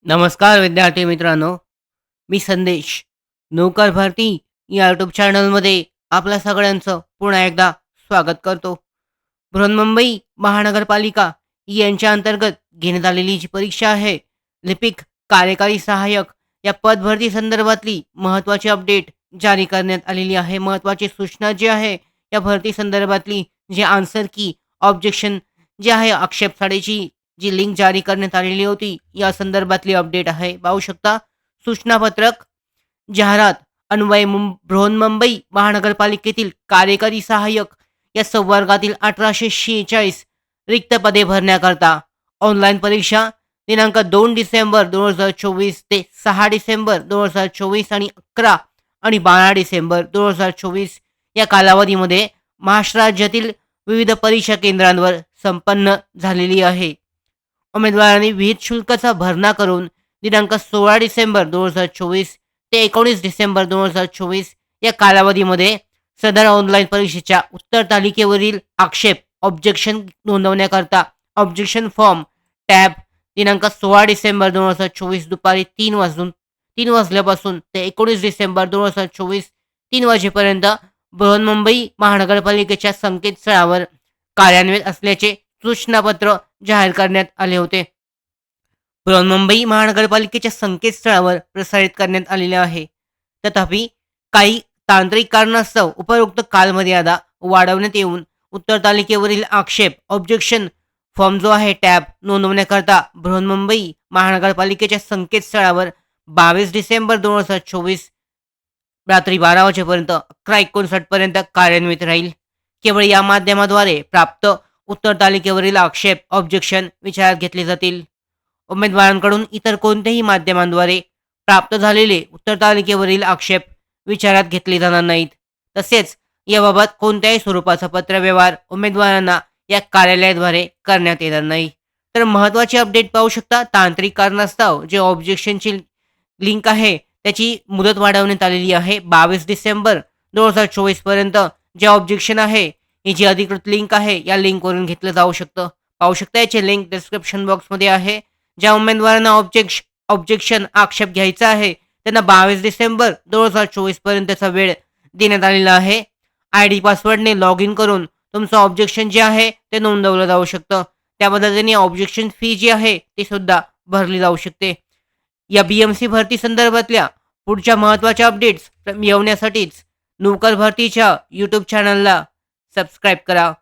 नमस्कार विद्यार्थी मित्रांनो, मी संदेश. नौकर भारती या यूट्यूब चॅनलमध्ये आपल्या सगळ्यांचं पुन्हा एकदा स्वागत करतो. बृहन्मुंबई महानगरपालिका यांच्या अंतर्गत घेण्यात आलेली जी परीक्षा आहे, लिपिक कार्यकारी सहाय्यक या पदभरती संदर्भातली महत्त्वाची अपडेट जारी करण्यात आलेली आहे. महत्त्वाची सूचना जी आहे, या भरती संदर्भातली जे आन्सर की ऑब्जेक्शन जे आहे आक्षेपसाडीची जी लिंक जारी करण्यात आलेली होती, या संदर्भातली अपडेट आहे. पाहू शकता सूचनापत्रक जाहिरात अन्वये बृहन्मुंबई महानगरपालिकेतील कार्यकारी सहाय्यक या संवर्गातील 1846 रिक्त पदे भरण्याकरता ऑनलाईन परीक्षा दिनांक 2 डिसेंबर 2024 ते 6 डिसेंबर 2024 आणि 11 आणि 12 डिसेंबर 2024 या कालावधीमध्ये महाराष्ट्र राज्यातील विविध परीक्षा केंद्रांवर संपन्न झालेली आहे. उमेदवारांनी विहित शुल्काचा भरणा करून दिनांक 16 डिसेंबर 2024 ते 19 डिसेंबर 2024 या कालावधीमध्ये सदर ऑनलाईन परीक्षेच्या उत्तर तालिकेवरील आक्षेप ऑब्जेक्शन नोंदवण्याकरता ऑब्जेक्शन फॉर्म टॅब दिनांक 16 डिसेंबर 2024 दुपारी 3 वाजल्यापासून ते 19 डिसेंबर 2024 3 वाजेपर्यंत बृहन्मुंबई महानगरपालिकेच्या संकेतस्थळावर कार्यान्वित असल्याचे सूचनापत्र जाहीर करण्यात आले होते. बृहन्मुंबई महानगरपालिकेच्या संकेतस्थळावर प्रसारित करण्यात आलेले आहे. तथापि काही तांत्रिक कारणास्तव उपरोक्त कालमर्यादा वाढवण्यात येऊन उत्तर तालिकेवरील आक्षेप ऑब्जेक्शन फॉर्म जो आहे टॅब नोंदवण्याकरता बृहन्मुंबई महानगरपालिकेच्या संकेतस्थळावर 22 डिसेंबर 2024 रात्री 12 वाजेपर्यंत 11:59 पर्यंत कार्यान्वित राहील. केवळ या माध्यमाद्वारे प्राप्त उत्तर तालिकेवरील आक्षेप ऑब्जेक्शन विचारात घेतले जातील. उमेदवारांकडून इतर कोणत्याही माध्यमांद्वारे प्राप्त झालेले उत्तर तालिकेवरील आक्षेप विचारात घेतले जाणार नाहीत. तसेच याबाबत कोणत्याही स्वरूपाचा पत्रव्यवहार उमेदवारांना या कार्यालयाद्वारे करण्यात येणार नाही. तर महत्त्वाची अपडेट पाहू शकता. तांत्रिक कारणास्तव जे ऑब्जेक्शनची लिंक आहे त्याची मुदत वाढवण्यात आलेली आहे 22 डिसेंबर 2024 पर्यंत. जे ऑब्जेक्शन आहे ही जी अधिकृत लिंक आहे या लिंकवरून घेतलं जाऊ शकतं. पाहू शकता याची लिंक डिस्क्रिप्शन बॉक्समध्ये आहे. ज्या उमेदवारांना ऑब्जेक्शन आक्षेप घ्यायचा आहे त्यांना 22 डिसेंबर 2024 पर्यंतचा वेळ देण्यात आलेला आहे. ID पासवर्डने लॉग इन करून तुमचं ऑब्जेक्शन जे आहे ते नोंदवलं जाऊ शकतं. त्या पद्धतीने ऑब्जेक्शन फी जी आहे ती सुद्धा भरली जाऊ शकते. या BMC भरती संदर्भातल्या पुढच्या महत्त्वाच्या अपडेट्स मिळवण्यासाठीच नौकर भरतीच्या यूट्यूब चॅनलला सबस्क्राईब करा.